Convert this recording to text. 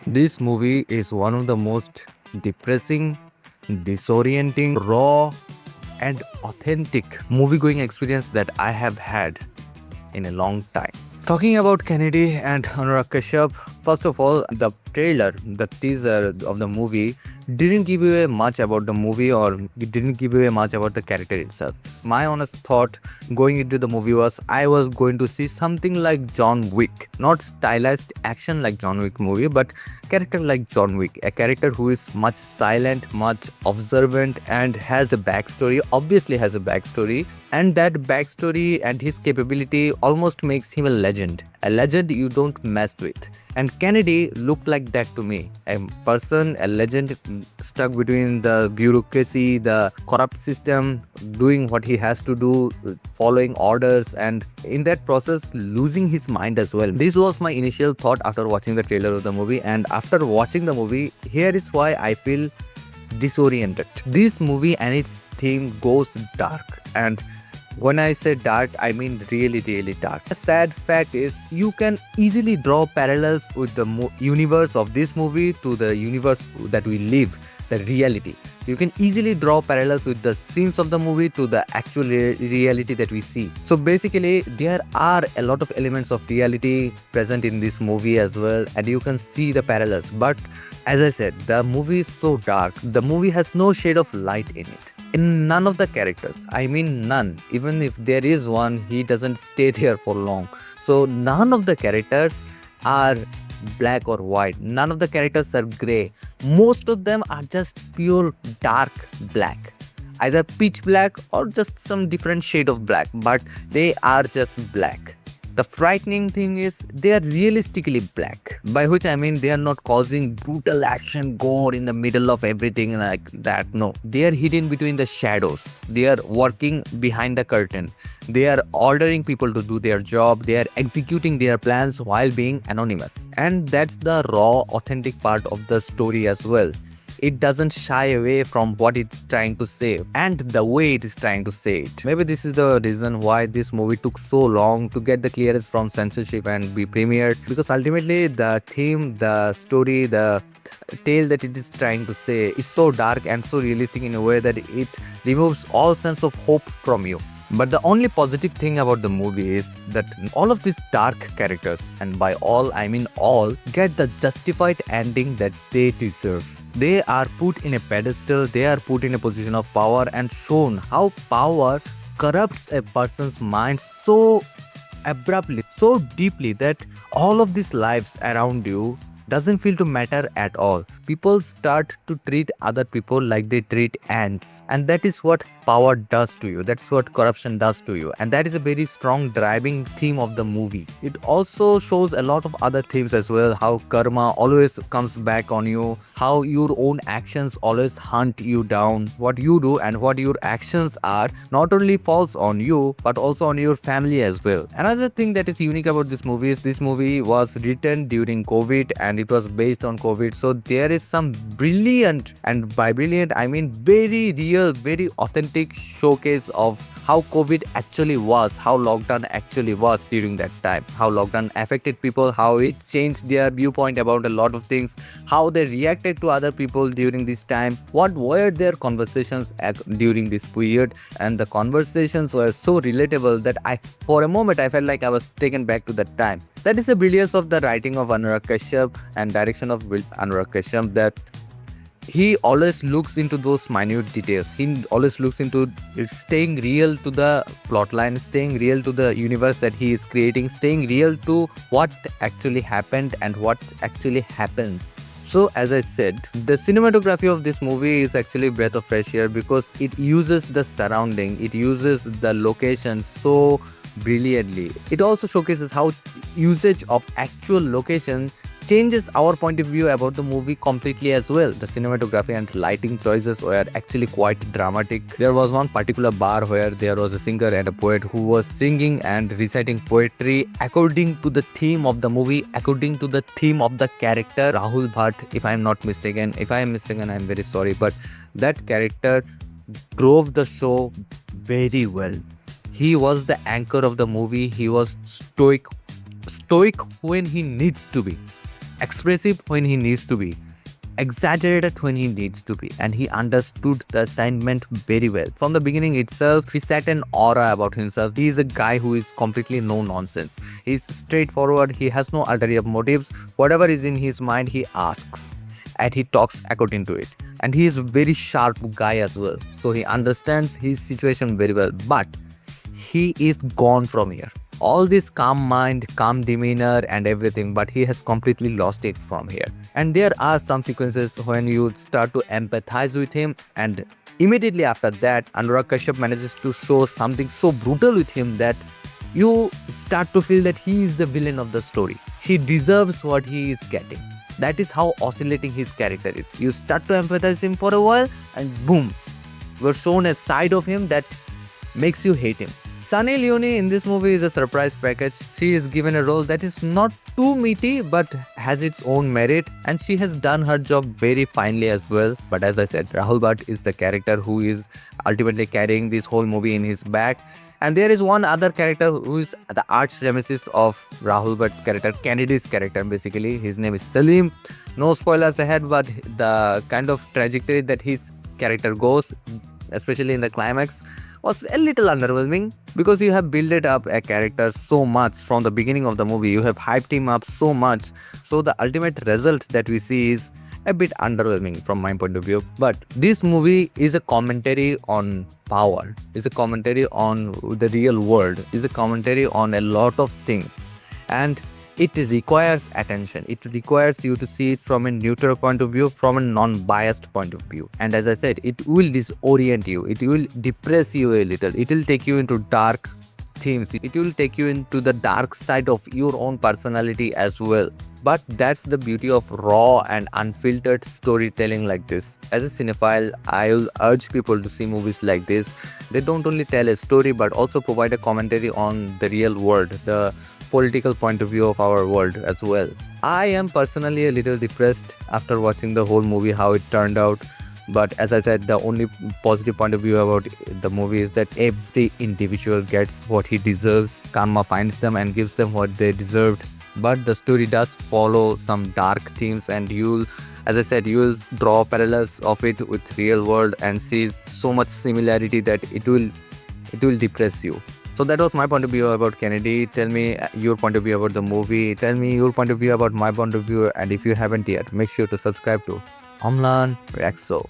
This movie is one of the most depressing, disorienting, raw, and authentic movie-going experience that I have had in a long time. Talking about Kennedy and Anurag Kashyap, first of all, the trailer, the teaser of the movie didn't give away much about the movie or it didn't give away much about the character itself. My honest thought going into the movie was I was going to see something like John Wick, not stylized action like John Wick movie, but character like John Wick, a character who is much silent, much observant, and has a backstory, obviously has a backstory, and that backstory and his capability almost makes him a legend you don't mess with. And Kennedy looked like that to me, a person, a legend stuck between the bureaucracy, the corrupt system, doing what he has to do, following orders, and in that process losing his mind as well. This was my initial thought after watching the trailer of the movie, and after watching the movie, here is why I feel disoriented. This movie and its theme goes dark, and when I say dark, I mean really, really dark. The sad fact is, you can easily draw parallels with the universe of this movie to the universe that we live, the reality. You can easily draw parallels with the scenes of the movie to the actual reality that we see. So basically, there are a lot of elements of reality present in this movie as well, and you can see the parallels. But as I said, the movie is so dark, the movie has no shade of light in it. In none of the characters, I mean none, even if there is one, he doesn't stay there for long. So none of the characters are black or white, none of the characters are gray. Most of them are just pure dark black, either pitch black or just some different shade of black, but they are just black. The frightening thing is they are realistically black, by which I mean they are not causing brutal action gore in the middle of everything like that. No, they are hidden between the shadows. They are working behind the curtain. They are ordering people to do their job. They are executing their plans while being anonymous. And that's the raw, authentic part of the story as well. It doesn't shy away from what it's trying to say and the way it is trying to say it. Maybe this is the reason why this movie took so long to get the clearance from censorship and be premiered, because ultimately the theme, the story, the tale that it is trying to say is so dark and so realistic in a way that it removes all sense of hope from you. But the only positive thing about the movie is that all of these dark characters, and by all I mean all, get the justified ending that they deserve. They are put in a pedestal, they are put in a position of power and shown how power corrupts a person's mind so abruptly, so deeply that all of these lives around you doesn't feel to matter at all. People start to treat other people like they treat ants, and that is what power does to you. That's what corruption does to you, and that is a very strong driving theme of the movie. It also shows a lot of other themes as well, how karma always comes back on you, how your own actions always hunt you down. What you do and what your actions are not only falls on you but also on your family as well. Another thing that is unique about this movie is this movie was written during COVID and it was based on COVID, so there is some brilliant, and by brilliant I mean very real, very authentic showcase of how COVID actually was, how lockdown actually was during that time, how lockdown affected people, how it changed their viewpoint about a lot of things, how they reacted to other people during this time, what were their conversations during this period. And the conversations were so relatable that for a moment I felt like I was taken back to that time. That is the brilliance of the writing of Anurag Kashyap and direction of Anurag Kashyap, that he always looks into those minute details. He always looks into staying real to the plotline, staying real to the universe that he is creating, staying real to what actually happened and what actually happens. So as I said, the cinematography of this movie is actually breath of fresh air because it uses the surrounding, it uses the location so brilliantly. It also showcases how usage of actual location changes our point of view about the movie completely as well. The cinematography and lighting choices were actually quite dramatic. There was one particular bar where there was a singer and a poet who was singing and reciting poetry according to the theme of the movie, according to the theme of the character Rahul Bhatt, if I am not mistaken. If I am mistaken, I am very sorry, but that character drove the show very well. He was the anchor of the movie. He was stoic when he needs to be, expressive when he needs to be, exaggerated when he needs to be, and he understood the assignment very well. From the beginning itself, he set an aura about himself. He is a guy who is completely no nonsense. He's straightforward, he has no ulterior motives. Whatever is in his mind, he asks and he talks according to it. And he is a very sharp guy as well. So he understands his situation very well. But he is gone from here. All this calm mind, calm demeanor and everything, but he has completely lost it from here. And there are some sequences when you start to empathize with him, and immediately after that, Anurag Kashyap manages to show something so brutal with him that you start to feel that he is the villain of the story. He deserves what he is getting. That is how oscillating his character is. You start to empathize him for a while, and boom, you're shown a side of him that makes you hate him. Sunny Leone in this movie is a surprise package. She is given a role that is not too meaty but has its own merit, and she has done her job very finely as well. But as I said, Rahul Bhatt is the character who is ultimately carrying this whole movie in his back. And there is one other character who is the arch nemesis of Rahul Bhatt's character, Kennedy's character basically. His name is Salim. No spoilers ahead, but the kind of trajectory that his character goes, especially in the climax, was a little underwhelming, because you have built up a character so much from the beginning of the movie. You have hyped him up so much. So the ultimate result that we see is a bit underwhelming from my point of view. But this movie is a commentary on power, is a commentary on the real world, is a commentary on a lot of things. And it requires attention. It requires you to see it from a neutral point of view, from a non-biased point of view. And as I said, it will disorient you. It will depress you a little. It will take you into dark themes. It will take you into the dark side of your own personality as well. But that's the beauty of raw and unfiltered storytelling like this. As a cinephile, I will urge people to see movies like this. They don't only tell a story but also provide a commentary on the real world, the political point of view of our world as well. I am personally a little depressed after watching the whole movie, how it turned out. But as I said, the only positive point of view about the movie is that every individual gets what he deserves. Karma finds them and gives them what they deserved. But the story does follow some dark themes, and you'll, as I said, you'll draw parallels of it with real world and see so much similarity that it will depress you. So that was my point of view about Kennedy. Tell me your point of view about the movie. Tell me your point of view about my point of view. And if you haven't yet, make sure to subscribe to Omlan Reaxo.